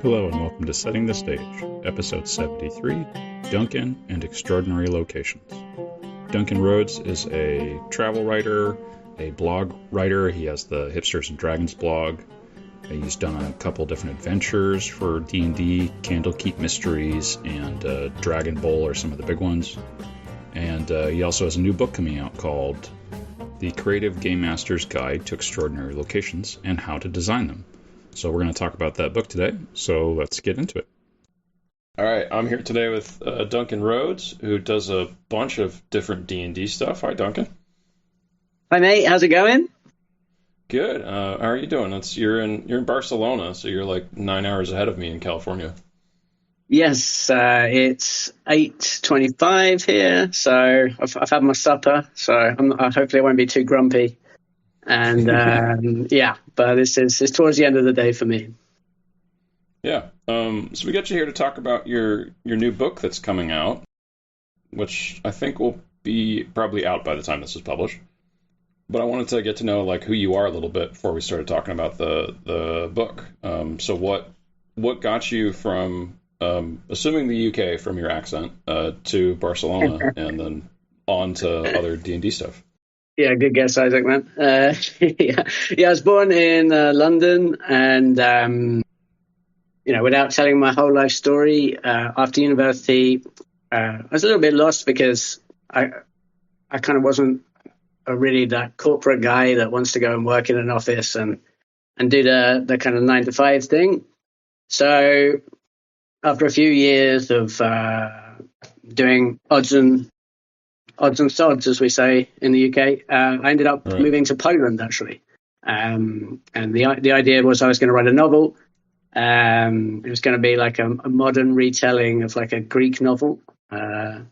Hello and welcome to Setting the Stage, episode 73, Duncan and Extraordinary Locations. Duncan Rhodes is a travel writer, a blog writer. He has the Hipsters and Dragons blog. He's done a couple different adventures for D&D, Candlekeep Mysteries, and Dragon Bowl are some of the big ones. And he also has a new book coming out called The Creative Game Master's Guide to Extraordinary Locations and How to Design Them. So we're going to talk about that book today, so let's get into it. All right, I'm here today with Duncan Rhodes, who does a bunch of different D&D stuff. Hi, Duncan. Hi, mate. How's it going? Good. How are you doing? You're in Barcelona, so you're like 9 hours ahead of me in California. Yes, it's 8:25 here, so I've had my supper, so hopefully I won't be too grumpy. And yeah, but it's towards the end of the day for me. Yeah. So we got you here to talk about your new book that's coming out, which I think will be probably out by the time this is published. But I wanted to get to know like who you are a little bit before we started talking about the book. So what got you from assuming the UK from your accent to Barcelona and then on to other D&D stuff? Yeah, good guess, Isaac, man. Yeah, I was born in London, and without telling my whole life story, after university, I was a little bit lost because I kind of wasn't really that corporate guy that wants to go and work in an office and do the kind of 9 to 5 thing. So after a few years of doing odds and sods, as we say in the UK, I ended up moving to Poland, actually. And the idea was I was going to write a novel. It was going to be like a modern retelling of like a Greek novel. Well,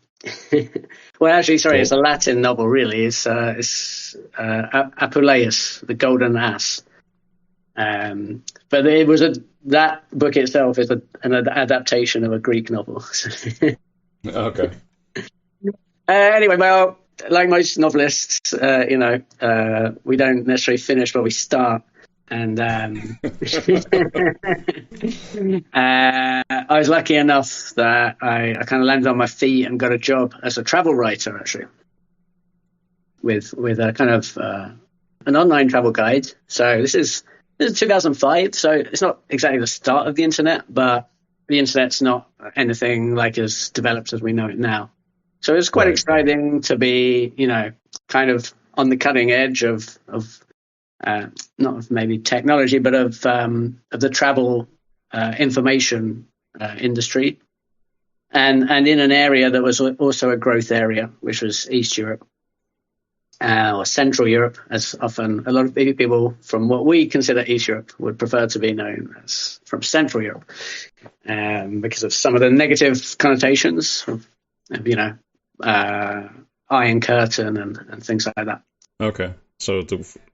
actually, sorry, It's a Latin novel, really. It's Apuleius, the Golden Ass. But it was that book itself is an adaptation of a Greek novel. Okay. Anyway, well, like most novelists, we don't necessarily finish where we start. And I was lucky enough that I kind of landed on my feet and got a job as a travel writer, actually, with a kind of an online travel guide. So this is 2005, so it's not exactly the start of the internet, but the internet's not anything like as developed as we know it now. So it's quite exciting to be, kind of on the cutting edge of not of maybe technology, but of the travel information industry, and in an area that was also a growth area, which was East Europe or Central Europe, as often a lot of people from what we consider East Europe would prefer to be known as from Central Europe, because of some of the negative connotations of Iron Curtain and things like that. Okay. So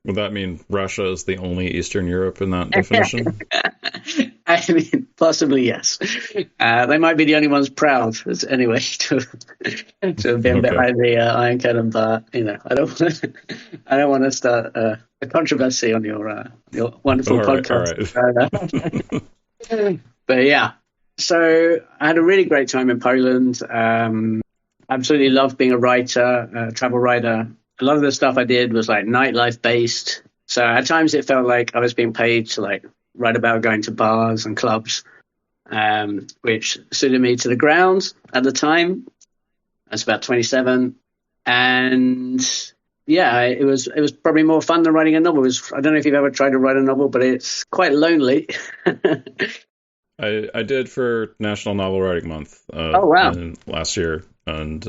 would that mean Russia is the only Eastern Europe in that definition? I mean, possibly, yes. They might be the only ones proud, anyway, to have been behind the Iron Curtain. But I don't want to start a controversy on your wonderful podcast. All right. But yeah, so I had a really great time in Poland. Absolutely loved being a writer, travel writer. A lot of the stuff I did was like nightlife based. So at times it felt like I was being paid to like write about going to bars and clubs, which suited me to the ground at the time. I was about 27. And yeah, it was probably more fun than writing a novel. I don't know if you've ever tried to write a novel, but it's quite lonely. I did for National Novel Writing Month last year. And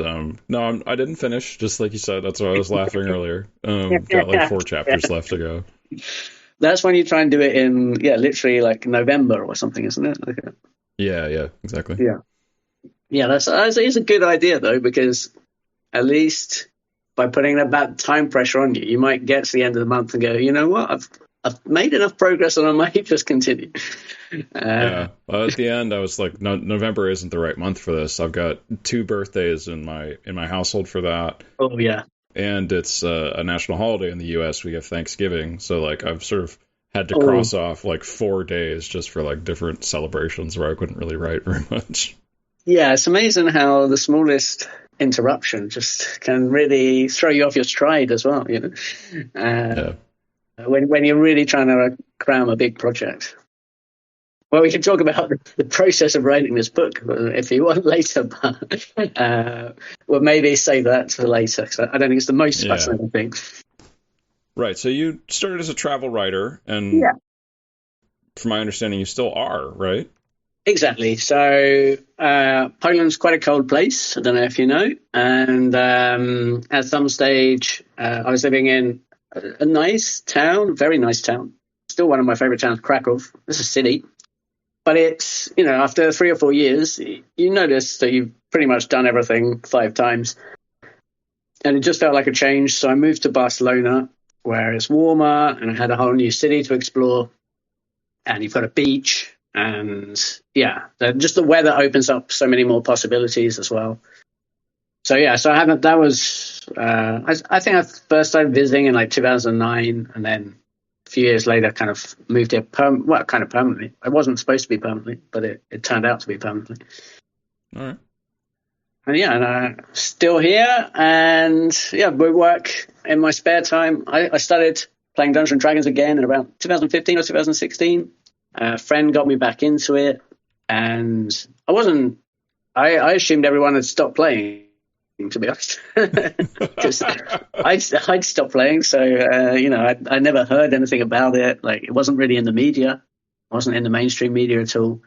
no, I didn't finish, just like you said. That's why I was laughing earlier. Got like 4 chapters left to go. That's when you try and do it in, literally like November or something, isn't it? Okay. Yeah, exactly. Yeah, that's a good idea, though, because at least by putting that time pressure on you, you might get to the end of the month and go, you know what, I've made enough progress and I might just continue. Well, at the end, I was like, no, November isn't the right month for this. I've got 2 birthdays in my household for that. Oh, yeah. And it's a national holiday in the U.S. We have Thanksgiving. So, like, I've sort of had to Oh, cross off like 4 days just for like different celebrations where I couldn't really write very much. yeah, it's amazing how the smallest interruption just can really throw you off your stride as well, you know, Yeah. when you're really trying to cram a big project. Well, we can talk about the process of writing this book if you want later, but we'll maybe save that for later, 'cause I don't think it's the most Yeah. fascinating thing. Right. So you started as a travel writer, and Yeah, from my understanding, you still are, right? exactly. So Poland's quite a cold place. I don't know if you know. And at some stage, I was living in a nice town, very nice town. Still one of my favorite towns, Krakow. It's a city. But it's, after 3 or 4 years, you notice that you've pretty much done everything 5 times. And it just felt like a change. So I moved to Barcelona, where it's warmer and I had a whole new city to explore. And you've got a beach. And yeah, just the weather opens up so many more possibilities as well. So yeah, so I haven't, that was, I think I first started visiting in like 2009. And then a few years later, kind of moved here, kind of permanently. I wasn't supposed to be permanently, but it turned out to be permanently. All right. And yeah, and still here. And yeah, we work in my spare time. I started playing Dungeons and Dragons again in about 2015 or 2016. A friend got me back into it, and I wasn't. I assumed everyone had stopped playing, to be honest, because I'd stopped playing. So I never heard anything about it. Like it wasn't really in the media, it wasn't in the mainstream media at all.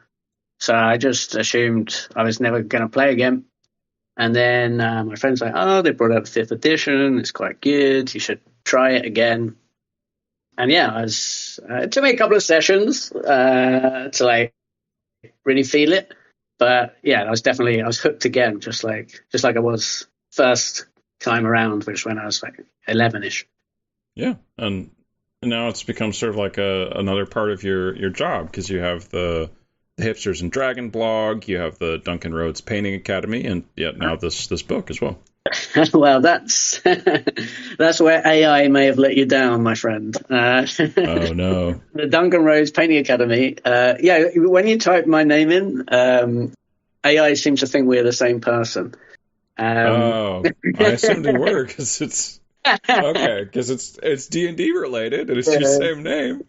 So I just assumed I was never going to play again. And then my friend's like, "Oh, they brought out the fifth edition. It's quite good. You should try it again." And yeah, it took me a couple of sessions to like really feel it. But yeah, I was hooked again, just like I was first time around, which when I was like 11ish. Yeah, and now it's become sort of like another part of your job because you have the Hipsters and Dragon blog, you have the Duncan Rhodes Painting Academy, and yet now this book as well. Well, that's that's where AI may have let you down, my friend. Oh no. The Duncan Rhodes Painting Academy. Yeah, when you type my name in, AI seems to think we're the same person. Um, Oh, I assumed you were because it's okay because it's D&D related and it's your same name.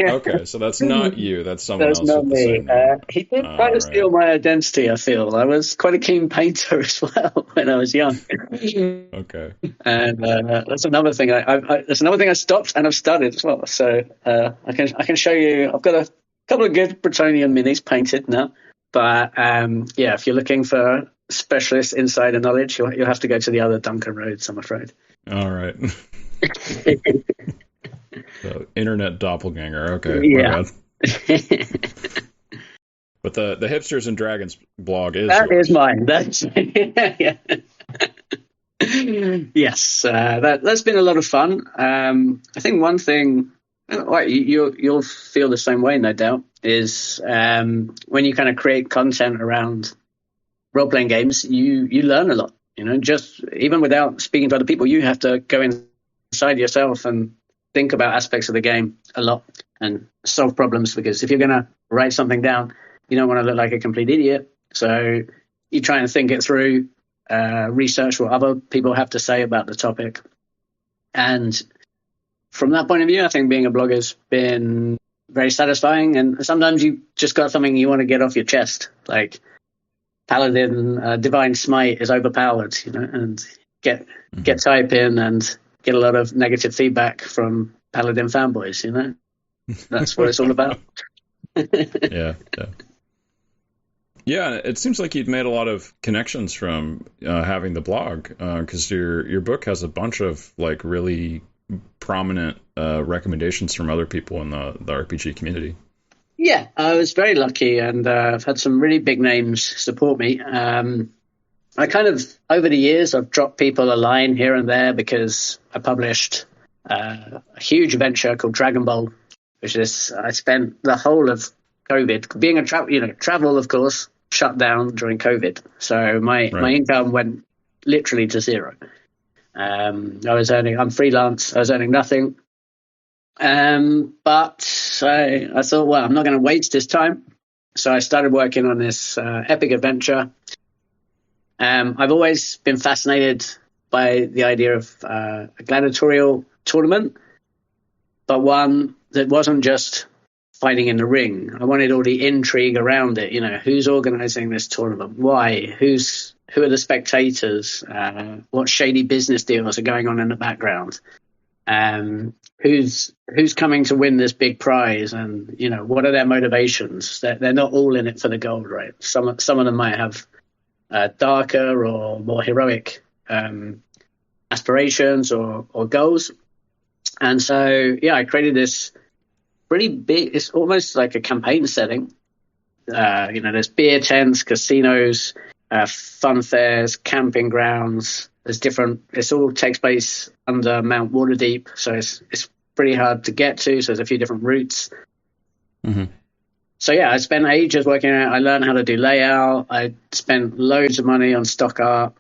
Okay, so that's not you. That's someone That's else not with the me. same name. He did try All to right. steal my identity, I feel. I was quite a keen painter as well when I was young. Okay. And that's another thing. That's another thing I stopped and I've started as well. So I can show you. I've got a couple of good Bretonian minis painted now. But yeah, if you're looking for specialist insider knowledge, you'll have to go to the other Duncan Rhodes, I'm afraid. All right. So, internet doppelganger. Okay, my Yeah. bad. But the Hipsters and Dragons blog is That is yours. mine. That's yeah. Yes, that's been a lot of fun. I think one thing, you'll feel the same way, no doubt, is when you kind of create content around role playing games, you learn a lot. Just even without speaking to other people, you have to go inside yourself and think about aspects of the game a lot and solve problems. Because if you're going to write something down, you don't want to look like a complete idiot. So you try and think it through, research what other people have to say about the topic. And from that point of view, I think being a blogger has been very satisfying. And sometimes you just got something you want to get off your chest, like Paladin Divine Smite is overpowered, and get Hmm. type in and get a lot of negative feedback from Paladin fanboys. That's what it's all about. Yeah, yeah. Yeah, it seems like you'd made a lot of connections from having the blog because your book has a bunch of like really prominent recommendations from other people in the RPG community. Yeah, I was very lucky, and I've had some really big names support me. I kind of, over the years, I've dropped people a line here and there because I published a huge venture called Dragon Ball, which is, I spent the whole of COVID being travel, of course, shut down during COVID. So my Right. income went literally to zero. I'm freelance. I was earning nothing. But I thought, well, I'm not going to waste this time. So I started working on this epic adventure. I've always been fascinated by the idea of a gladiatorial tournament, but one that wasn't just fighting in the ring. I wanted all the intrigue around it. Who's organizing this tournament? Why? Who are the spectators? What shady business deals are going on in the background? Who's coming to win this big prize? And what are their motivations? They're not all in it for the gold, right? Some of them might have darker or more heroic aspirations or goals. And so, I created this pretty big, it's almost like a campaign setting. There's beer tents, casinos, fun fairs, camping grounds. It all takes place under Mount Waterdeep. So it's pretty hard to get to. So there's a few different routes. Mm-hmm. So I spent ages working on it. I learned how to do layout. I spent loads of money on stock art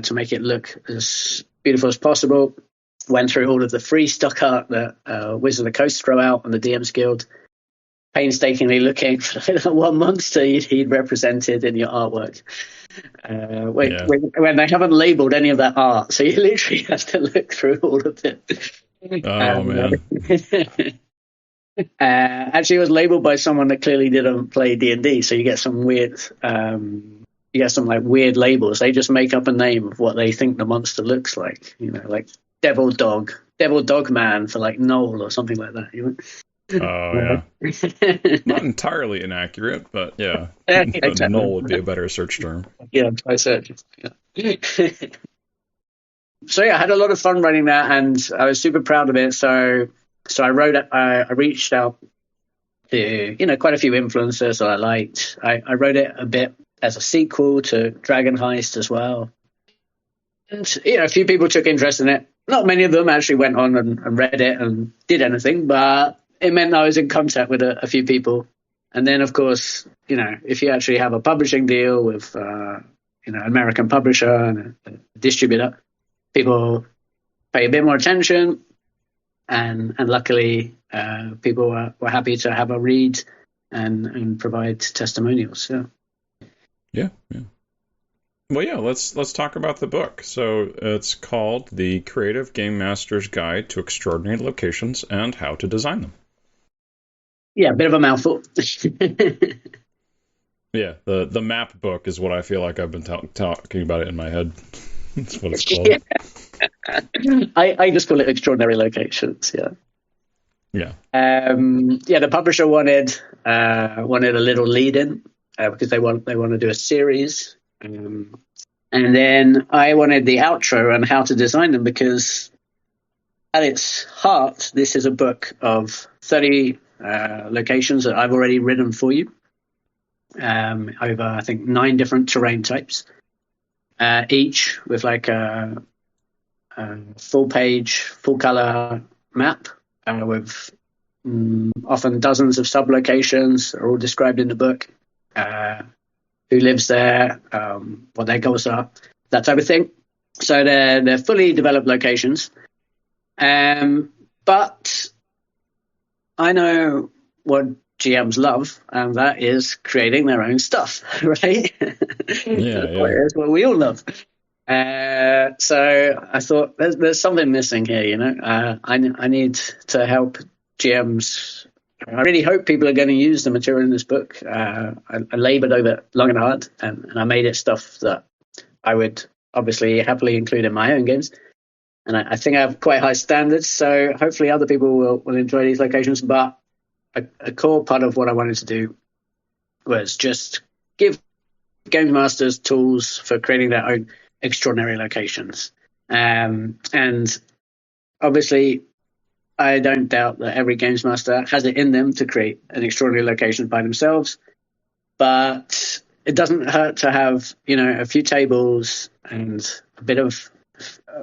to make it look as beautiful as possible. Went through all of the free stock art that Wizards of the Coast throw out on the DM's Guild, painstakingly looking for what monster he'd represented in your artwork. When they haven't labeled any of that art, so you literally have to look through all of it. Oh, man. Actually, it was labeled by someone that clearly didn't play D&D, so you get some weird, weird labels. They just make up a name of what they think the monster looks like. Like Devil Dog Man for like Noel or something like that. Oh yeah, not entirely inaccurate, but yeah, exactly. Null would be a better search term. Yeah, I search. Yeah. So I had a lot of fun writing that, and I was super proud of it. So I wrote it. I reached out to quite a few influencers that I liked. I wrote it a bit as a sequel to Dragon Heist as well, and a few people took interest in it. Not many of them actually went on and read it and did anything, but it meant I was in contact with a few people. And then, of course, if you actually have a publishing deal with, an American publisher and a distributor, people pay a bit more attention. And luckily, people were happy to have a read and provide testimonials. Yeah. Well, yeah, let's talk about the book. So it's called The Creative Game Master's Guide to Extraordinary Locations and How to Design Them. Yeah, a bit of a mouthful. Yeah, the map book is what I feel like I've been talking about it in my head. That's what it's called. Yeah. I just call it Extraordinary Locations, yeah. Yeah. The publisher wanted a little lead-in because they want to do a series. And then I wanted the outro on how to design them because at its heart, this is a book of 30 locations that I've already written for you over, I think, 9 different terrain types, each with like a full-page, full-color map with often dozens of sub-locations are all described in the book. Who lives there, what their goals are, that type of thing. So they're fully developed locations. But I know what GMs love, and that is creating their own stuff, right? Yeah. That's what we all love. So I thought there's something missing here, I need to help GMs. I really hope people are going to use the material in this book. I labored over it long and hard, and I made it stuff that I would obviously happily include in my own games. And I think I have quite high standards, so hopefully other people will enjoy these locations. But a core part of what I wanted to do was just give game masters tools for creating their own extraordinary locations. And obviously, I don't doubt that every games master has it in them to create an extraordinary location by themselves, but it doesn't hurt to have, a few tables and a bit of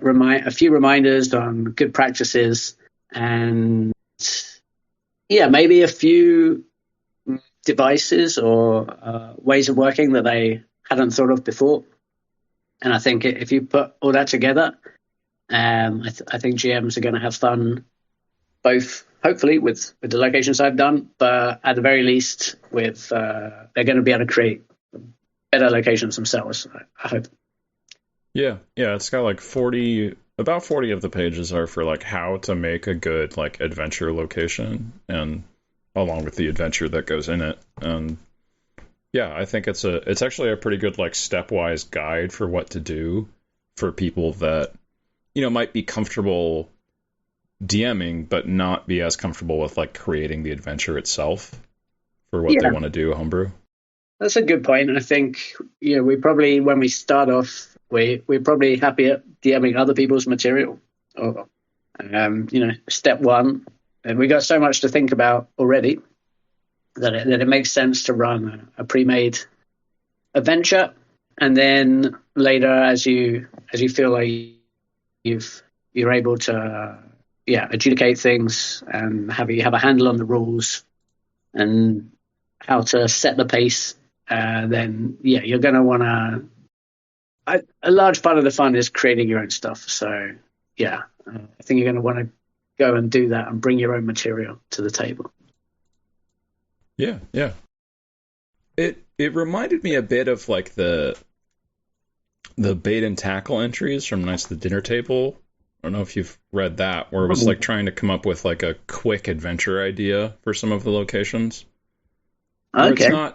a few reminders on good practices and maybe a few devices or ways of working that they hadn't thought of before. And I think if you put all that together, I think GMs are going to have fun, both hopefully with the locations I've done, but at the very least, with they're going to be able to create better locations themselves. I hope. Yeah, yeah, it's got like 40, about 40 of the pages are for like how to make a good like adventure location and along with the adventure that goes in it. And yeah, I think it's actually a pretty good like stepwise guide for what to do for people that might be comfortable DMing but not be as comfortable with like creating the adventure itself for what they Yeah, want to do homebrew. that's a good point. And I think we probably when we start off, we're probably happy at DMing other people's material. Or step one, and we got so much to think about already that it makes sense to run a pre-made adventure, and then later, as you feel like you're able to adjudicate things and have a handle on the rules and how to set the pace, then you're going to want to. A large part of the fun is creating your own stuff. So I think you're going to want to go and do that and bring your own material to the table. Yeah, yeah. It reminded me a bit of like the bait and tackle entries from Knights of the Dinner Table. I don't know if you've read that, where it was like trying to come up with like a quick adventure idea for some of the locations. Okay.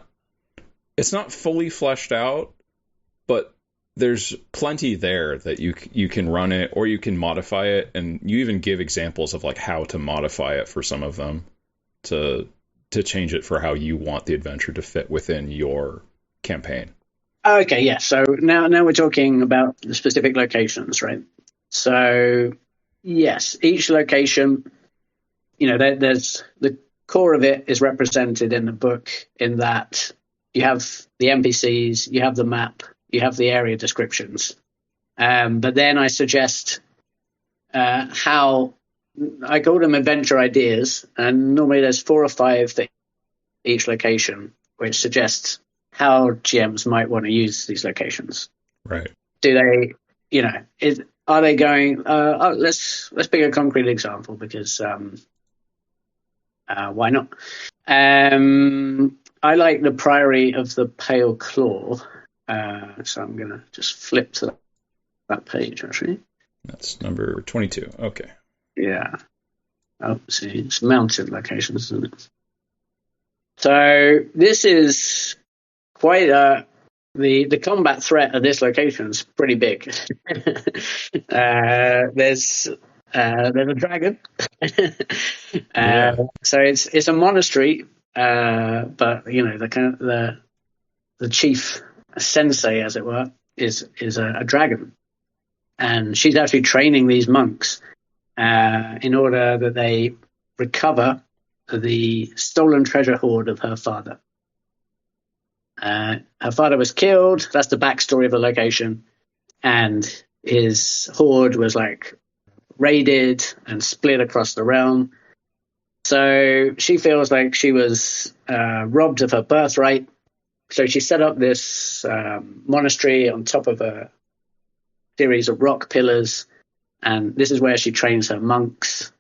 It's not fully fleshed out, but there's plenty there that you can run it or you can modify it, and you even give examples of like how to modify it for some of them to change it for how you want the adventure to fit within your campaign. Okay, yeah. So now we're talking about the specific locations, right? So yes, each location, there's the core of it is represented in the book in that you have the NPCs, you have the map, you have the area descriptions. But then I suggest how I call them adventure ideas, and normally there's 4 or 5 for each location, which suggests how GMs might want to use these locations. Right. Do they, are they going? Let's pick a concrete example because why not? I like the Priory of the Pale Claw, so I'm gonna just flip to that page actually. That's number 22. Okay. Yeah. Oh, see, it's mounted locations, isn't it? So this is quite the combat threat of this location is pretty big. There's a dragon. Yeah. So it's a monastery, but the kind of the chief sensei, as it were, is a dragon, and she's actually training these monks in order that they recover the stolen treasure hoard of her father. Her father was killed. That's the backstory of the location, and his hoard was like raided and split across the realm. So she feels like she was robbed of her birthright. So she set up this monastery on top of a series of rock pillars, and this is where she trains her monks.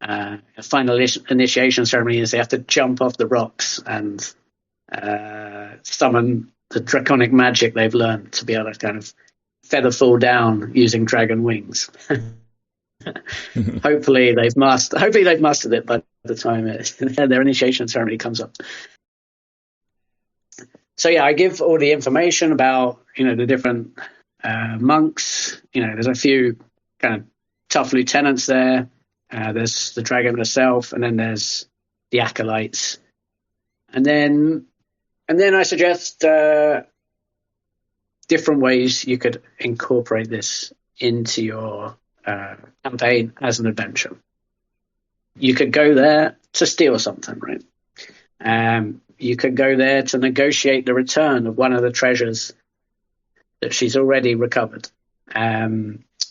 A final initiation ceremony is they have to jump off the rocks and summon the draconic magic they've learned to be able to kind of feather fall down using dragon wings. Hopefully they've mastered it by the time their initiation ceremony comes up. So I give all the information about the different monks. There's a few kind of tough lieutenants there. There's the dragon herself, and then there's the acolytes, and then I suggest different ways you could incorporate this into your campaign as an adventure. You could go there to steal something, right? You could go there to negotiate the return of one of the treasures that she's already recovered.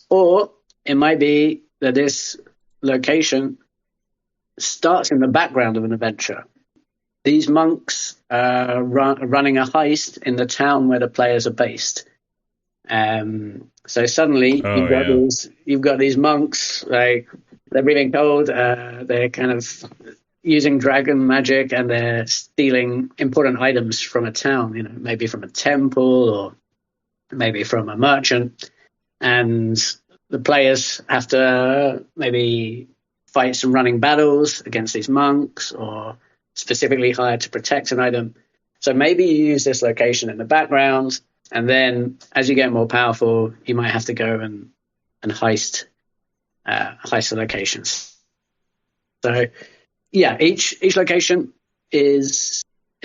Or it might be that this location starts in the background of an adventure. These monks are running a heist in the town where the players are based. So suddenly you've got these monks like they're breathing cold. They're kind of using dragon magic, and they're stealing important items from a town. Maybe from a temple or maybe from a merchant, and the players have to maybe fight some running battles against these monks or specifically hired to protect an item. So maybe you use this location in the background, and then as you get more powerful, you might have to go and heist the locations. So yeah, each location it's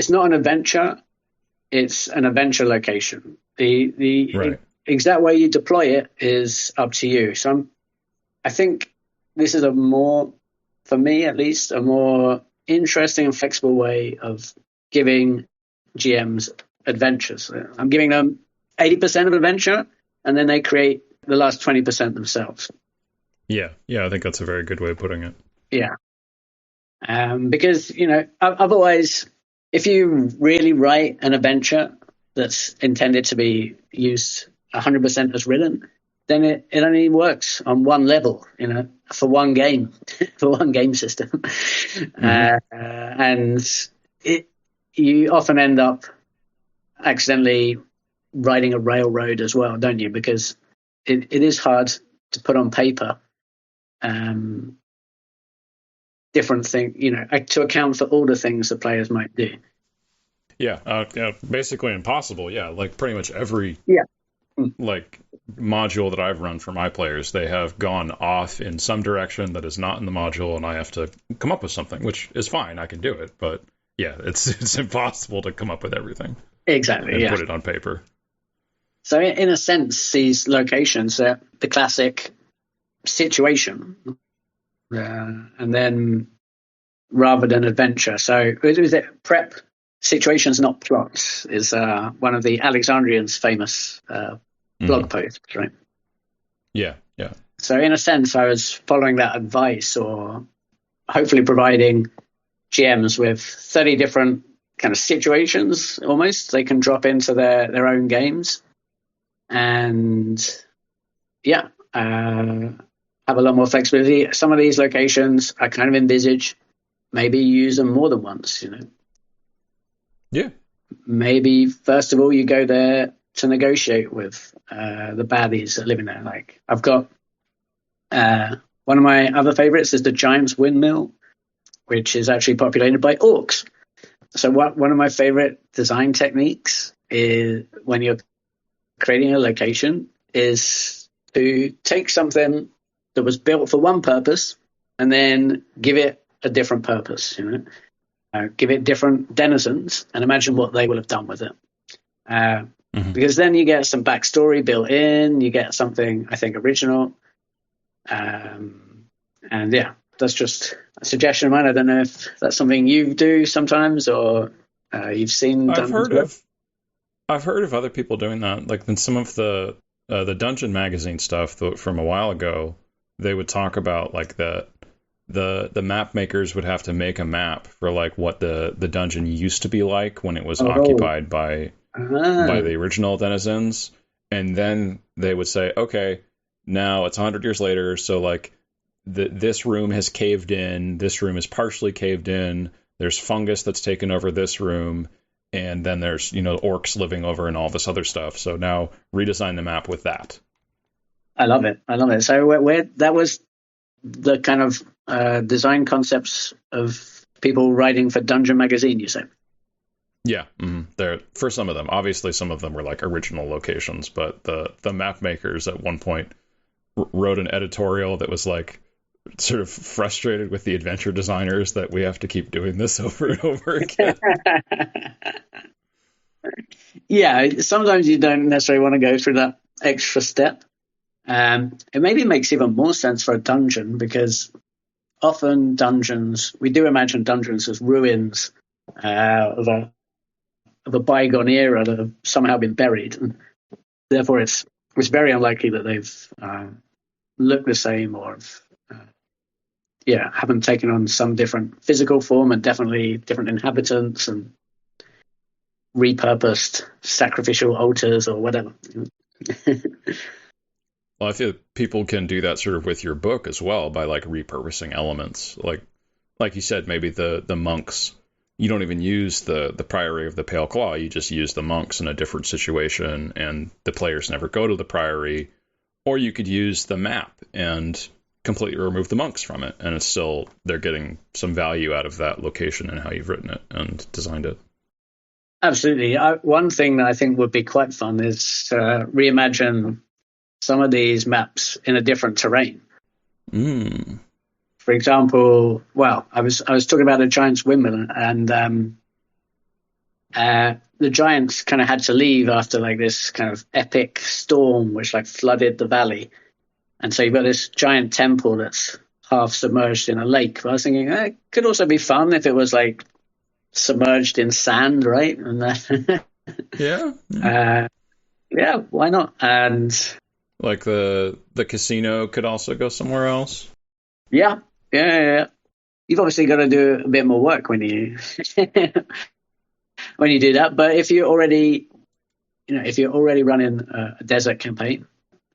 not an adventure, it's an adventure location. The Right. exact way you deploy it is up to you. So I think this is for me at least, a more interesting and flexible way of giving GMs adventures. I'm giving them 80% of adventure, and then they create the last 20% themselves. Yeah, I think that's a very good way of putting it. Yeah. Because, otherwise, if you really write an adventure that's intended to be used 100% as written, then it only works on one level, for one game, for one game system. Mm-hmm. And you often end up accidentally writing a railroad as well, don't you? Because it is hard to put on paper different things, to account for all the things the players might do. Yeah, basically impossible. Yeah, like pretty much every like module that I've run for my players, they have gone off in some direction that is not in the module, and I have to come up with something, which is fine. I can do it, but yeah, it's impossible to come up with everything. Exactly. And put it on paper. So in a sense, these locations are the classic situation, and then rather than adventure. So is it prep? Situations, not plots, is one of the Alexandrians' famous blog posts, right? Yeah. So in a sense, I was following that advice, or hopefully providing GMs with 30 different kind of situations almost they can drop into their own games, and have a lot more flexibility. Some of these locations I kind of envisage maybe use them more than once, Yeah. Maybe first of all you go there to negotiate with the baddies that live in there. Like I've got one of my other favorites is the Giant's Windmill, which is actually populated by orcs. So one of my favorite design techniques is when you're creating a location is to take something that was built for one purpose and then give it a different purpose, give it different denizens and imagine what they will have done with it. Because then you get some backstory built in, you get something, I think, original. And yeah, that's just a suggestion of mine. I don't know if that's something you do sometimes or you've seen done. I've heard of other people doing that. Like in some of the Dungeon magazine stuff from a while ago, they would talk about like the map makers would have to make a map for like what the dungeon used to be like when it was occupied by the original denizens, and then they would say, okay, now it's 100 years later, so like this room has caved in, this room is partially caved in, there's fungus that's taken over this room, and then there's orcs living over and all this other stuff. So now redesign the map with that. I love it. So where that was the kind of design concepts of people writing for Dungeon magazine, you say? Yeah, there for some of them. Obviously, some of them were like original locations, but the map makers at one point wrote an editorial that was like sort of frustrated with the adventure designers that we have to keep doing this over and over again. Yeah, sometimes you don't necessarily want to go through that extra step. It maybe makes even more sense for a dungeon because often we do imagine dungeons as ruins of a bygone era that have somehow been buried. And therefore, it's very unlikely that they've looked the same or haven't taken on some different physical form and definitely different inhabitants and repurposed sacrificial altars or whatever. Well, I feel people can do that sort of with your book as well by like repurposing elements. Like you said, maybe the monks. You don't even use the Priory of the Pale Claw. You just use the monks in a different situation, and the players never go to the Priory. Or you could use the map and completely remove the monks from it, and it's still they're getting some value out of that location and how you've written it and designed it. Absolutely. One thing that I think would be quite fun is to reimagine some of these maps in a different terrain. Mm. For example, well, I was talking about the Giants windmill, and the Giants kind of had to leave after like this kind of epic storm, which like flooded the valley, and so you've got this giant temple that's half submerged in a lake. But I was thinking it could also be fun if it was like submerged in sand, right? And Yeah. yeah, why not? And Like the casino could also go somewhere else. yeah. You've obviously got to do a bit more work when you when you do that. But if you're already running a desert campaign,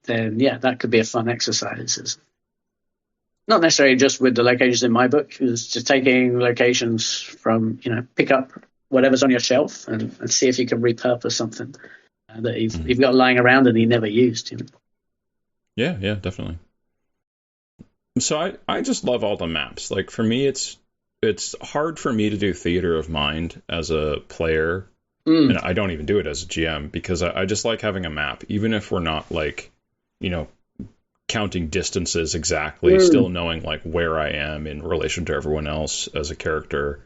then yeah, that could be a fun exercise. It's not necessarily just with the locations in my book. It's just taking locations from, pick up whatever's on your shelf and see if you can repurpose something that you've got lying around and you never used. Yeah, definitely. So I just love all the maps. Like for me, it's hard for me to do theater of mind as a player, and I don't even do it as a GM because I just like having a map, even if we're not like, counting distances exactly, still knowing like where I am in relation to everyone else as a character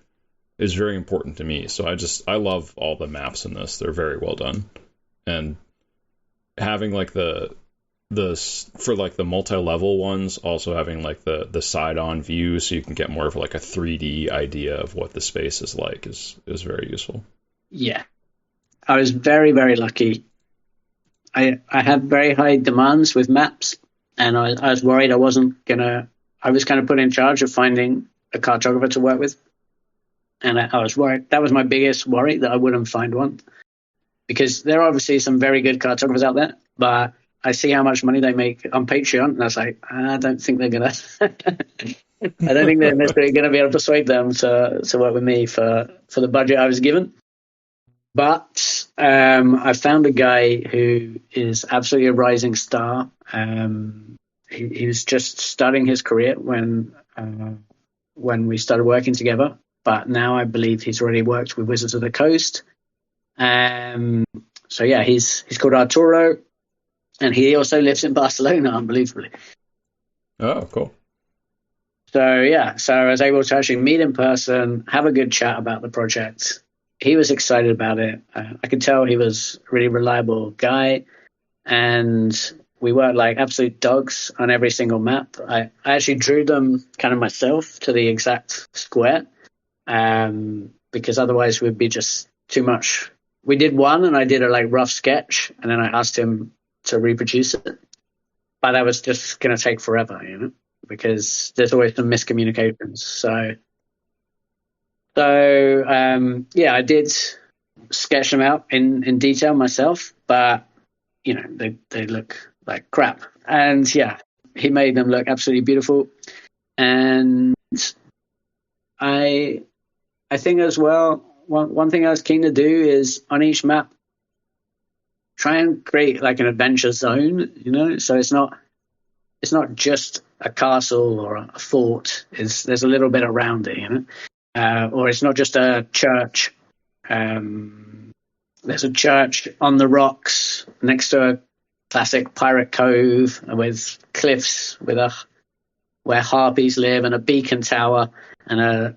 is very important to me. So I love all the maps in this. They're very well done. And having like for like the multi-level ones, also having like the side-on view so you can get more of like a 3D idea of what the space is like is very useful. Yeah. I was very, very lucky. I had very high demands with maps, and I was worried I was kind of put in charge of finding a cartographer to work with. And I was worried. That was my biggest worry, that I wouldn't find one. Because there are obviously some very good cartographers out there, but I see how much money they make on Patreon, and I was like, I don't think they're going to... I don't think they're necessarily going to be able to persuade them to work with me for the budget I was given. But I found a guy who is absolutely a rising star. He was just starting his career when we started working together. But now I believe he's already worked with Wizards of the Coast. So yeah, he's called Arturo, and he also lives in Barcelona, unbelievably. Oh, cool. So yeah, so I was able to actually meet in person, have a good chat about the project. He was excited about it. I could tell he was a really reliable guy, and we worked like absolute dogs on every single map. I actually drew them kind of myself to the exact square, because otherwise it would be just too much. We did one, and I did a like rough sketch, and then I asked him to reproduce it. But that was just going to take forever, because there's always some miscommunications. So yeah, I did sketch them out in detail myself, but they look like crap. And yeah, he made them look absolutely beautiful. And I think as well, one thing I was keen to do is on each map try and create like an adventure zone, so it's not just a castle or a fort. There's a little bit around it, or it's not just a church. There's a church on the rocks next to a classic pirate cove with cliffs where harpies live, and a beacon tower, and a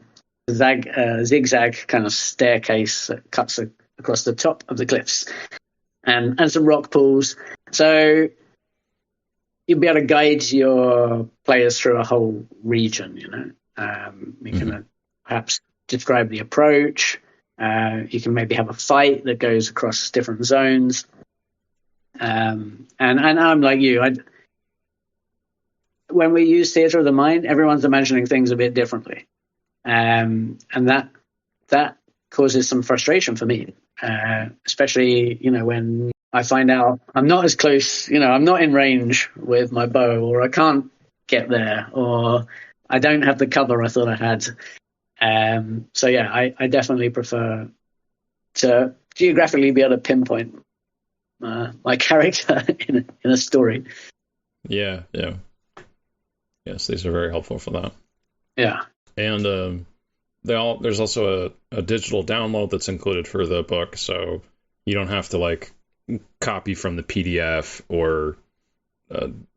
zigzag kind of staircase that cuts across the top of the cliffs, and some rock pools. So you'll be able to guide your players through a whole region. You can perhaps describe the approach. You can maybe have a fight that goes across different zones. And I'm like you. When we use theatre of the mind, everyone's imagining things a bit differently, and that causes some frustration for me, especially when I find out I'm not as close, I'm not in range with my bow, or I can't get there, or I don't have the cover I thought I had. So yeah, I definitely prefer to geographically be able to pinpoint my character in a story. Yeah, yeah. Yes, these are very helpful for that. Yeah. And there's also a digital download that's included for the book, so you don't have to like copy from the PDF or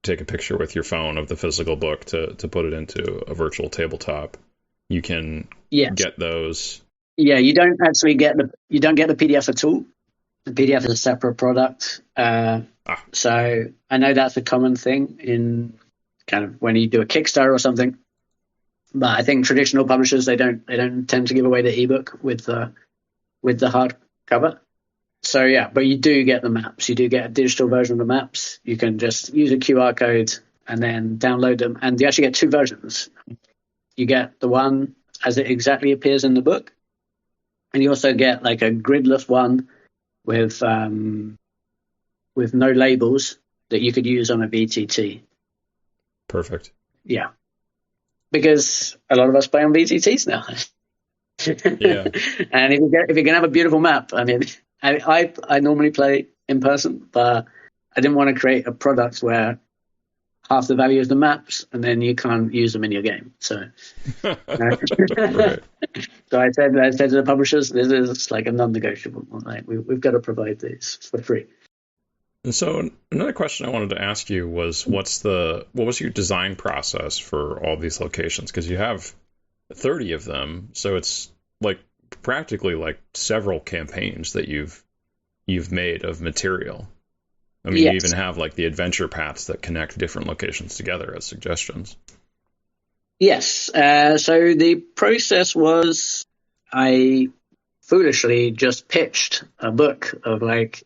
take a picture with your phone of the physical book to put it into a virtual tabletop. You can get those. Yeah, you don't actually get the PDF at all. The PDF is a separate product. So I know that's a common thing in kind of when you do a Kickstarter or something. But I think traditional publishers they don't tend to give away the ebook with the hardcover. So yeah, but you do get the maps. You do get a digital version of the maps. You can just use a QR code and then download them. And you actually get two versions. You get the one as it exactly appears in the book, and you also get like a gridless one with no labels that you could use on a VTT. Perfect. Yeah, because a lot of us play on VTTs now. Yeah. And if you're gonna have a beautiful map, I mean, I normally play in person, but I didn't want to create a product where half the value is the maps, and then you can't use them in your game. So, Right. So I said to the publishers, this is like a non-negotiable. Like we've got to provide these for free. And so another question I wanted to ask you was, what was your design process for all these locations? Because you have 30 of them, so it's like practically like several campaigns that you've made of material. I mean, yes. You even have like the adventure paths that connect different locations together as suggestions. Yes. So the process was, I foolishly just pitched a book of like,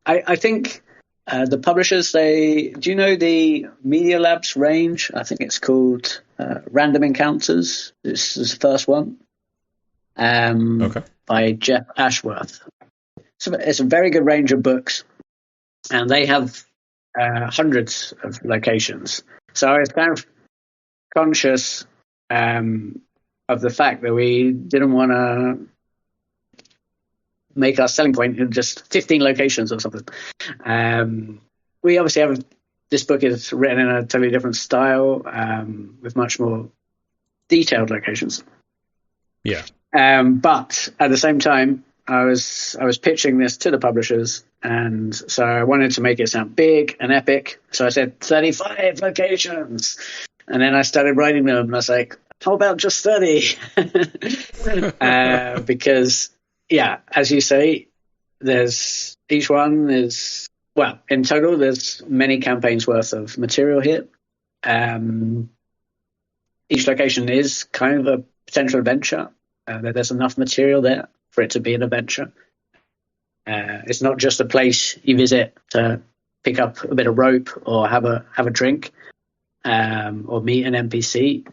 I think the publishers, do you know the Media Labs range? I think it's called Random Encounters. This is the first one. By Jeff Ashworth. So it's a very good range of books, and they have hundreds of locations. So I was kind of conscious of the fact that we didn't want to make our selling point in just 15 locations or something. We obviously have, this book is written in a totally different style with much more detailed locations. Yeah. But at the same time, I was pitching this to the publishers, and so I wanted to make it sound big and epic. So I said 35 locations, and then I started writing them. And I was like, "How about just 30?" Because, yeah, as you say, each one is, well, in total, there's many campaigns worth of material here. Each location is kind of a potential adventure. There's enough material there for it to be an adventure. It's not just a place you visit to pick up a bit of rope or have a drink or meet an NPC.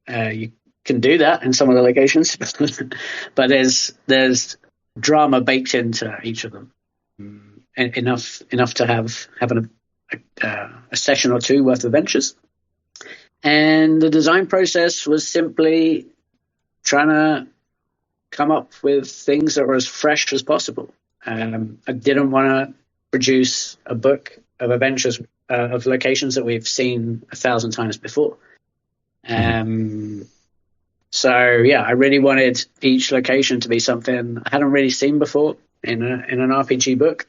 You can do that in some of the locations, but there's drama baked into each of them, enough to have a session or two worth of adventures. And the design process was simply trying to come up with things that were as fresh as possible. I didn't want to produce a book of adventures of locations that we've seen 1,000 times before. So yeah, I really wanted each location to be something I hadn't really seen before in an RPG book.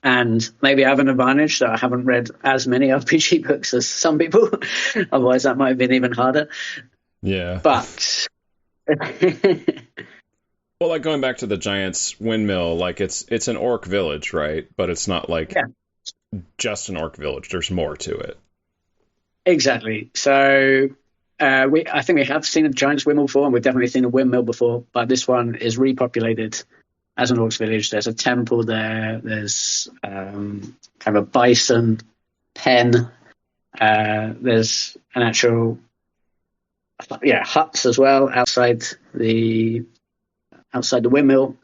And maybe I have an advantage that I haven't read as many RPG books as some people. Otherwise, that might have been even harder. Yeah. But well, like going back to the Giant's Windmill, like it's an orc village, right? But it's not like just an orc village. There's more to it. Exactly. So I think we have seen a Giant's Windmill before, and we've definitely seen a windmill before. But this one is repopulated as an orc village. There's a temple there. There's kind of a bison pen. There's an actual huts as well outside the windmill,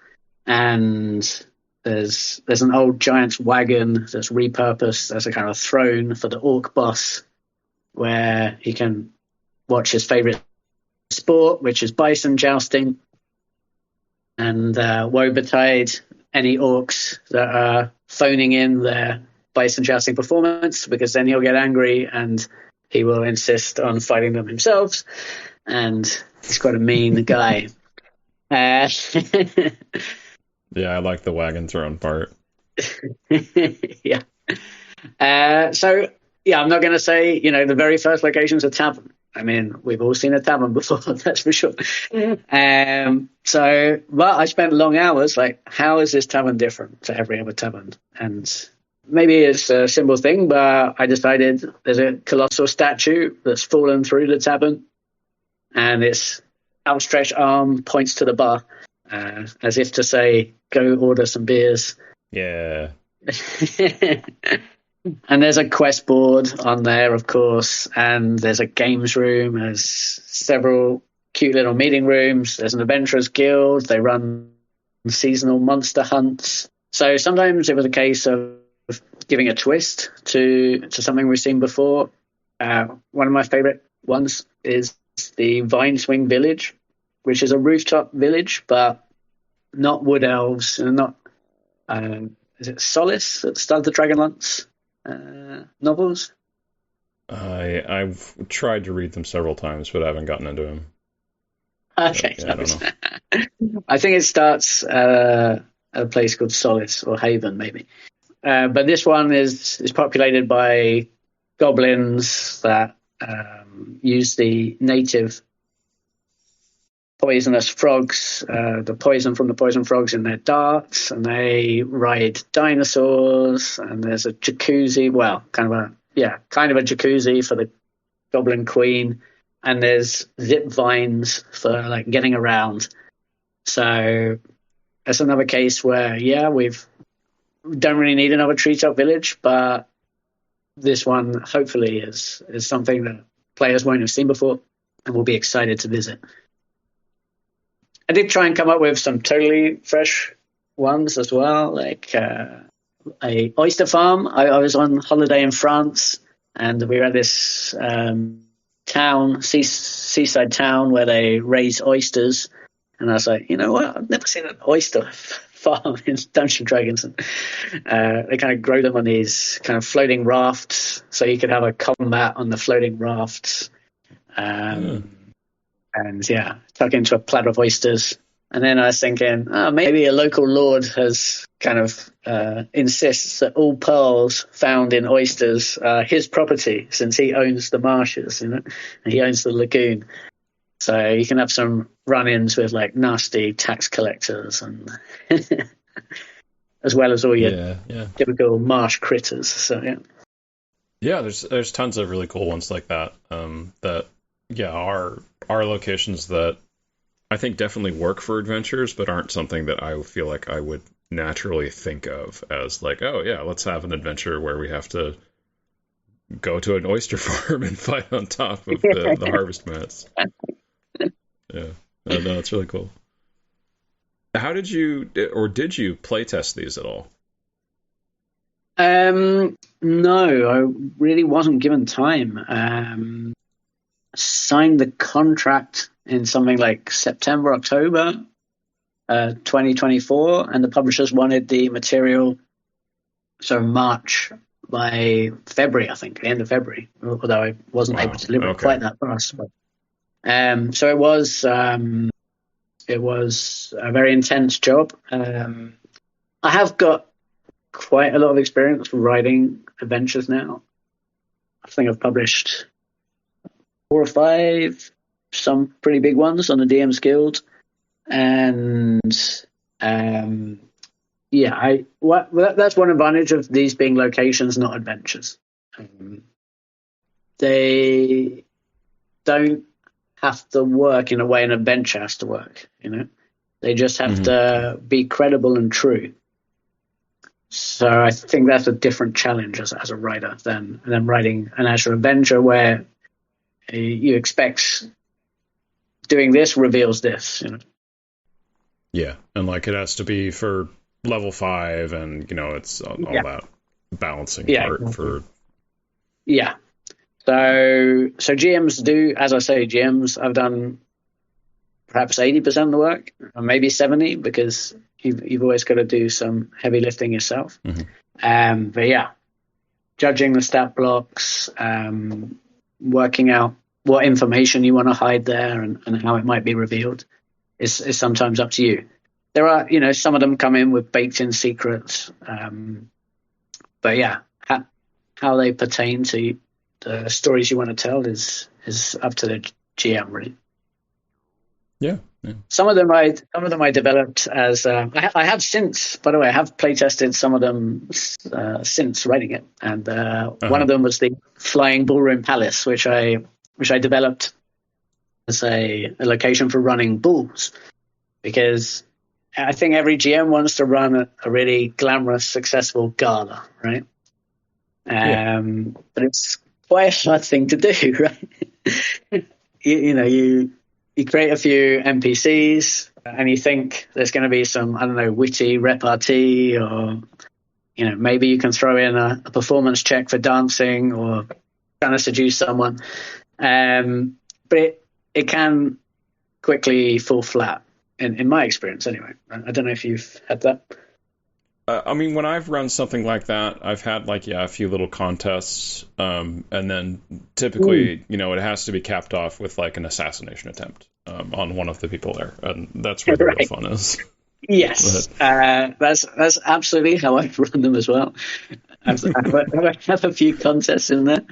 and There's an old giant's wagon that's repurposed as a kind of throne for the orc boss, where he can watch his favorite sport, which is bison jousting, and woe betide any orcs that are phoning in their bison jousting performance, because then he'll get angry and he will insist on fighting them himself. And he's quite a mean guy. Yeah, I like the wagon throne part. Yeah. So, yeah, I'm not going to say, the very first location's a tavern. I mean, we've all seen a tavern before, that's for sure. But I spent long hours like, how is this tavern different to every other tavern? And maybe it's a simple thing, but I decided there's a colossal statue that's fallen through the tavern, and its outstretched arm points to the bar, as if to say, go order some beers. Yeah. And there's a quest board on there, of course, and there's a games room, there's several cute little meeting rooms, there's an adventurers guild, they run seasonal monster hunts. So sometimes it was a case of giving a twist to something we've seen before. One of my favorite ones is the Vine Swing Village, which is a rooftop village, but not wood elves, and not is it Solace that started the Dragonlance novels? I've tried to read them several times, but I haven't gotten into them. Okay, yeah, I don't know. I think it starts at a place called Solace or Haven, maybe. But this one is populated by goblins that use the native poisonous frogs, the poison from the poison frogs in their darts, and they ride dinosaurs, and there's a jacuzzi, kind of a jacuzzi for the Goblin Queen, and there's zip vines for like getting around. So that's another case where, we don't really need another treetop village, but this one hopefully is something that players won't have seen before and will be excited to visit. I did try and come up with some totally fresh ones as well, like a oyster farm. I was on holiday in France, and we were at this seaside town where they raise oysters. And I was like, you know what? I've never seen an oyster farm in Dungeons and Dragons. And they kind of grow them on these kind of floating rafts, so you could have a combat on the floating rafts. And tuck into a platter of oysters. And then I was thinking, maybe a local lord has kind of insists that all pearls found in oysters are his property, since he owns the marshes, and he owns the lagoon. So you can have some run-ins with like nasty tax collectors, and as well as all your typical marsh critters. So there's tons of really cool ones like that. Are locations that I think definitely work for adventures, but aren't something that I feel like I would naturally think of as like, oh yeah, let's have an adventure where we have to go to an oyster farm and fight on top of the harvest mats. Yeah, no, it's really cool. How did you playtest these at all? No, I really wasn't given time. Signed the contract in something like September, October 2024, and the publishers wanted the material March by February, I think, the end of February, although I wasn't able to deliver it quite that fast. But, so it was a very intense job. I have got quite a lot of experience writing adventures now. I think I've published 4 or 5, some pretty big ones on the DM's Guild, and that's one advantage of these being locations, not adventures. They don't have to work in a way an adventure has to work. They just have to be credible and true. So I think that's a different challenge as a writer than writing an actual adventure where you expect doing this reveals this. Yeah, and like it has to be for level 5, and it's all Yeah. that balancing Yeah. part Exactly. for. Yeah. So GMs do, as I say, GMs I've done perhaps 80% of the work, or maybe 70, because you've always got to do some heavy lifting yourself. But yeah, judging the stat blocks, working out what information you want to hide there and how it might be revealed is sometimes up to you. There are, some of them come in with baked in secrets. But yeah, how they pertain to the stories you want to tell is up to the GM, really. Yeah. Some of them I developed as I have since, by the way, I have play tested some of them since writing it, and one of them was the Flying Ballroom Palace, which I developed as a location for running bulls, because I think every GM wants to run a really glamorous, successful gala, right? But it's quite a hard thing to do, right? You create a few NPCs and you think there's going to be some, I don't know, witty repartee, or maybe you can throw in a performance check for dancing or trying to seduce someone, but it can quickly fall flat in my experience anyway. I don't know if you've had that. I mean, when I've run something like that, I've had a few little contests, and then typically, it has to be capped off with an assassination attempt on one of the people there, and that's where the real fun is. Yes, that's absolutely how I run them as well. I have a few contests in there,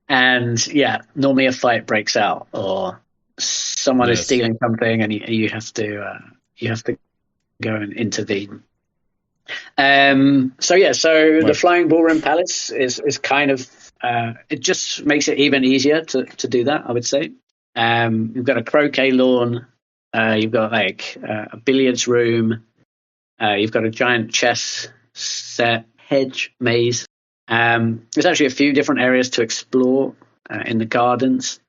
and yeah, normally a fight breaks out, or someone is stealing something, and you have to go and intervene. So the Flying Ballroom Palace is kind of it just makes it even easier to do that, I would say. You've got a croquet lawn, you've got a billiards room, you've got a giant chess set, hedge maze. There's actually a few different areas to explore in the gardens.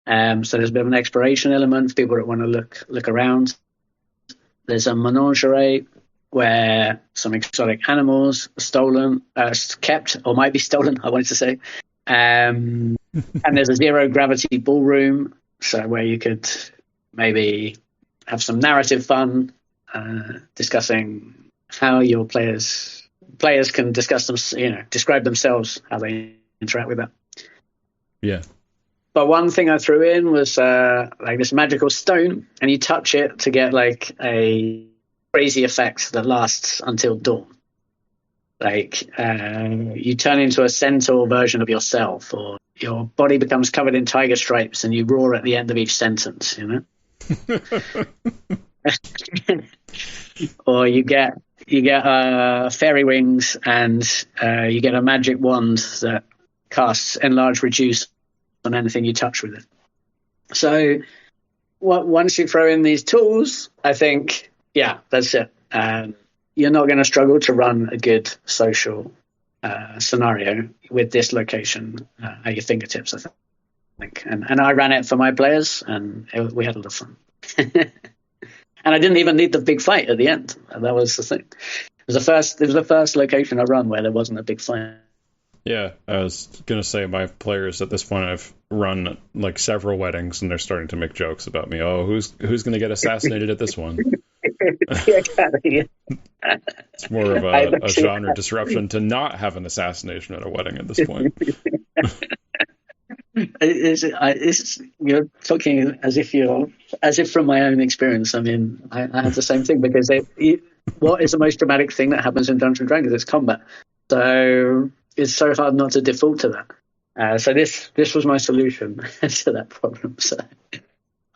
So there's a bit of an exploration element for people that want to look around. There's a menagerie where some exotic animals are stolen, kept, or might be stolen, I wanted to say. And there's a zero gravity ballroom, so where you could maybe have some narrative fun, discussing how your players can discuss them, describe themselves, how they interact with that. Yeah. But one thing I threw in was this magical stone, and you touch it to get a crazy effect that lasts until dawn. You turn into a centaur version of yourself, or your body becomes covered in tiger stripes and you roar at the end of each sentence, Or you get fairy wings, and you get a magic wand that casts enlarge reduce on anything you touch with it. So once you throw in these tools, I think, yeah, that's it. You're not going to struggle to run a good social scenario with this location at your fingertips, I think. And I ran it for my players, and we had a lot of fun. And I didn't even need the big fight at the end. That was the thing. It was the first location I run where there wasn't a big fight. Yeah, I was going to say, my players at this point, I've run several weddings, and they're starting to make jokes about me. Oh, who's going to get assassinated at this one? Exactly. It's more of a genre disruption to not have an assassination at a wedding at this point. You're talking as if from my own experience. I mean, I had the same thing, because what is the most dramatic thing that happens in Dungeons and Dragons? It's combat. So it's so hard not to default to that. So this was my solution to that problem. So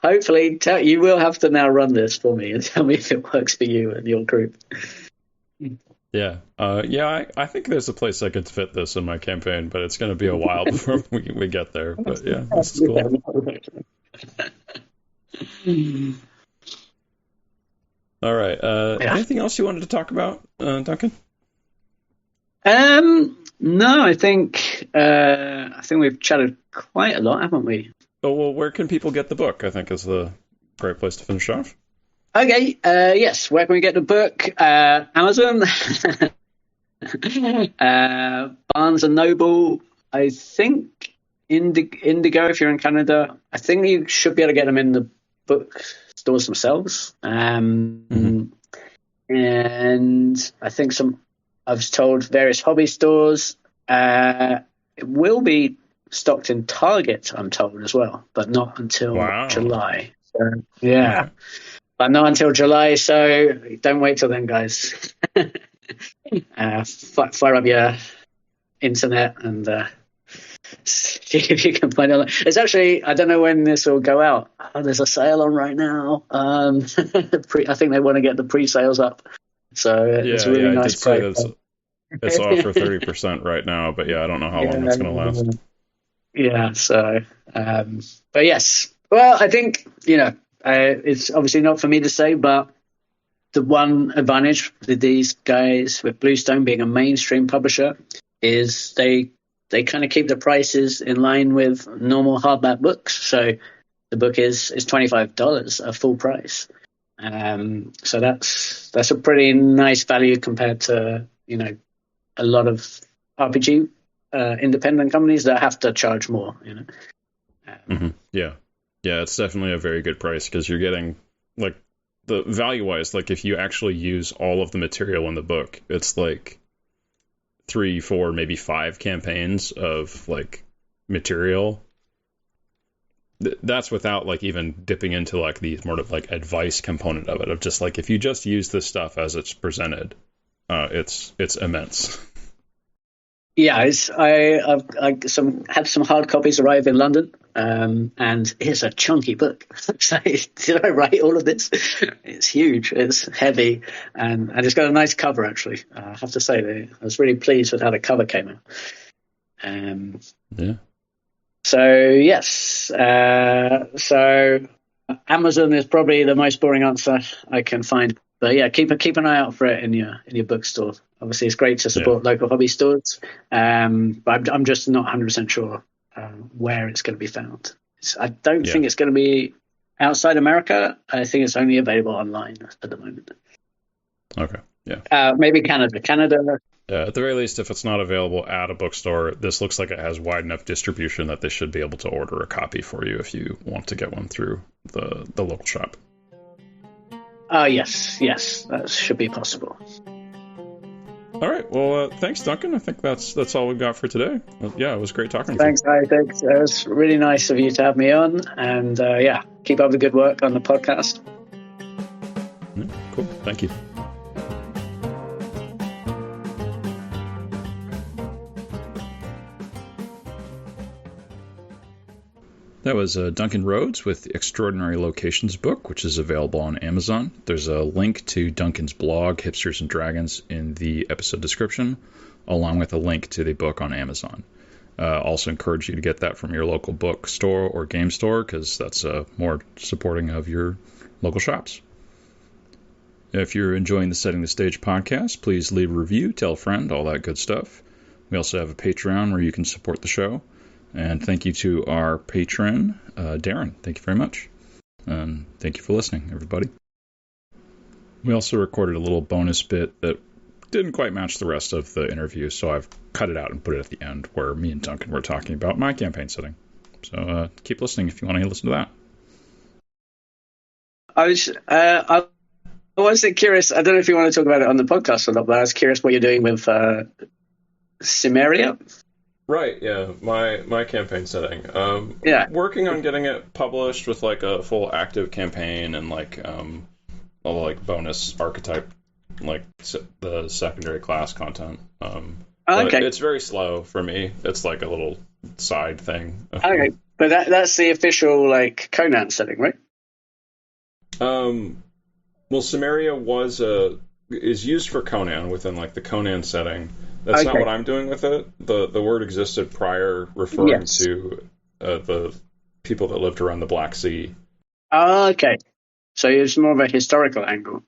hopefully, you will have to now run this for me and tell me if it works for you and your group. Yeah. I think there's a place I could fit this in my campaign, but it's going to be a while before we get there. But yeah, this is cool. All right. Anything else you wanted to talk about, Duncan? No, I think we've chatted quite a lot, haven't we? Oh, well, where can people get the book? I think is the great place to finish off. Okay, yes. Where can we get the book? Amazon, Barnes and Noble. I think Indigo. If you're in Canada, I think you should be able to get them in the book stores themselves. And I think I was told various hobby stores. It will be stocked in Target, I'm told as well, but not until July. So, yeah. Okay. But not until July, so don't wait till then, guys. Fire up your internet and see if you can find it. It's actually, I don't know when this will go out. Oh, there's a sale on right now. I think they want to get the pre-sales up. So it's a really nice price. It's off for 30% right now, but I don't know how long that's going to last. Yeah, so, but yes. Well, I think, it's obviously not for me to say, but the one advantage with these guys, with Bluestone being a mainstream publisher, is they kind of keep the prices in line with normal hardback books. So the book is $25, a full price. So that's a pretty nice value compared to, a lot of RPG independent companies that have to charge more, Yeah, it's definitely a very good price because you're getting, like, the value-wise, like, if you actually use all of the material in the book, it's like 3, 4, maybe 5 campaigns of, like, material. That's without, like, even dipping into, like, the more of, like, advice component of it, of just, like, if you just use this stuff as it's presented, it's immense. Yeah, I've had some hard copies arrive in London, and it's a chunky book. Did I write all of this? It's huge, it's heavy, and it's got a nice cover, actually. I have to say, I was really pleased with how the cover came out. Yeah. So, yes. So Amazon is probably the most boring answer I can find. But yeah, keep an eye out for it in your bookstore. Obviously, it's great to support local hobby stores, but I'm just not 100% sure where it's going to be found. I don't think it's going to be outside America. I think it's only available online at the moment. Okay, yeah. Maybe Canada. Yeah, at the very least, if it's not available at a bookstore, this looks like it has wide enough distribution that they should be able to order a copy for you if you want to get one through the local shop. Yes, that should be possible. All right, well, thanks, Duncan. I think that's all we've got for today. Yeah, it was great talking to you. Thanks, Thanks. It was really nice of you to have me on, and keep up the good work on the podcast. Yeah, cool, thank you. That was Duncan Rhodes with the Extraordinary Locations book, which is available on Amazon. There's a link to Duncan's blog, Hipsters and Dragons, in the episode description, along with a link to the book on Amazon. Also encourage you to get that from your local bookstore or game store, because that's more supporting of your local shops. If you're enjoying the Setting the Stage podcast, please leave a review, tell a friend, all that good stuff. We also have a Patreon where you can support the show. And thank you to our patron, Darren. Thank you very much. And thank you for listening, everybody. We also recorded a little bonus bit that didn't quite match the rest of the interview, so I've cut it out and put it at the end where me and Duncan were talking about my campaign setting. So keep listening if you want to listen to that. I was curious. I don't know if you want to talk about it on the podcast or not, but I was curious what you're doing with Cimmeria. Right, yeah, my campaign setting. Working on getting it published with like a full active campaign and like a like bonus archetype, like the secondary class content. But it's very slow for me. It's like a little side thing. Okay, but that's the official like Conan setting, right? Well, Cimmeria is used for Conan within like the Conan setting. That's not what I'm doing with it. The word existed prior, referring to the people that lived around the Black Sea. Okay. So it's more of a historical angle.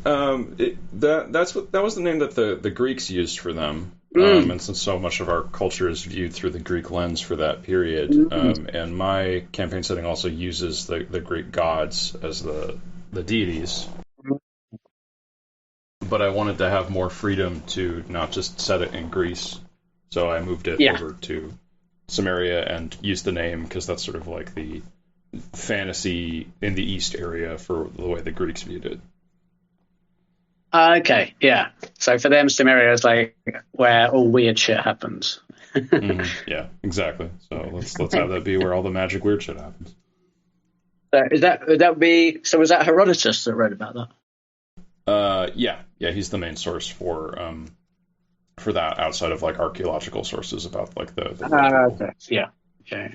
That was the name that the Greeks used for them. And since so much of our culture is viewed through the Greek lens for that period, and my campaign setting also uses the Greek gods as the the deities, but I wanted to have more freedom to not just set it in Greece. So I moved it Yeah. over to Samaria and used the name because that's sort of like the fantasy in the East area for the way the Greeks viewed it. Okay. Yeah. So for them, Samaria is like where all weird shit happens. Yeah, exactly. So let's have that be where all the magic weird shit happens. So would that be so? Was that Herodotus that wrote about that? Yeah, he's the main source for that outside of like archaeological sources about like the real people. Okay. Yeah. Yeah.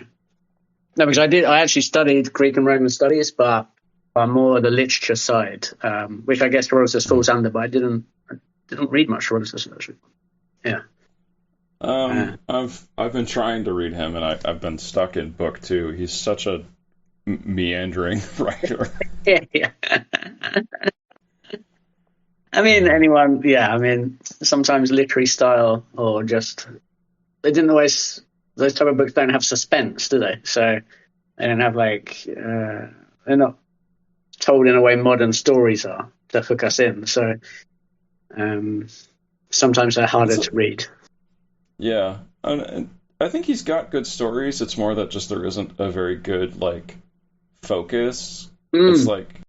No, because I actually studied Greek and Roman studies, but on more the literature side, which I guess Herodotus falls under, but I didn't read much Herodotus actually. Yeah. I've been trying to read him, and I've been stuck in book two. He's such a meandering writer. Yeah. Yeah. I mean, anyone. Yeah. I mean, sometimes literary style or just they didn't always. Those type of books don't have suspense, do they? So they don't have like they're not told in a way modern stories are to hook us in. So um, sometimes they're harder to read. Yeah, and I think he's got good stories. It's more that just there isn't a very good like focus. It's Mm. like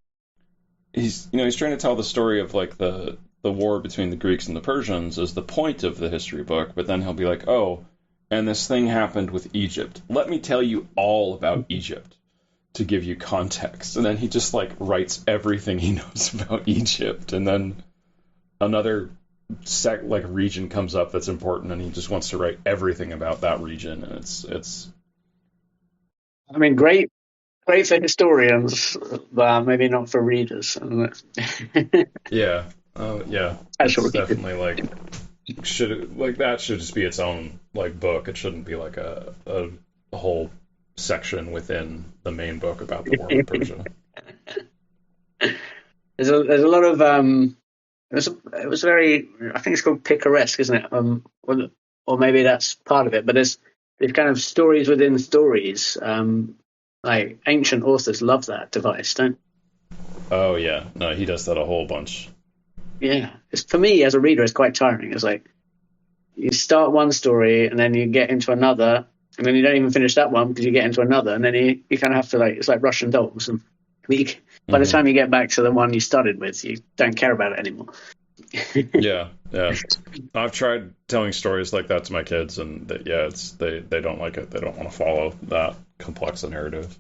he's trying to tell the story of like the war between the Greeks and the Persians is the point of the history book, but then he'll be like, "Oh, and this thing happened with Egypt. Let me tell you all about Egypt to give you context." And then he just like writes everything he knows about Egypt, and then another like region comes up that's important, and he just wants to write everything about that region, and it's I mean, great for historians, but maybe not for readers. yeah, yeah, it's Actually, definitely like that should just be its own like book. It shouldn't be like a whole section within the main book about the war with Persia. there's a lot of it was very I think it's called picaresque, isn't it? Or maybe that's part of it. But there's kind of stories within stories. Like ancient authors love that device, don't? Oh yeah, no, he does that a whole bunch. Yeah, it's for me as a reader, it's quite tiring. It's like you start one story and then you get into another, and then you don't even finish that one because you get into another, and then you kind of have to like it's like Russian dolls, and by the Hmm. time you get back to the one you started with, you don't care about it anymore. Yeah, yeah. I've tried telling stories like that to my kids, and yeah, it's they don't like it. They don't want to follow that complex a narrative.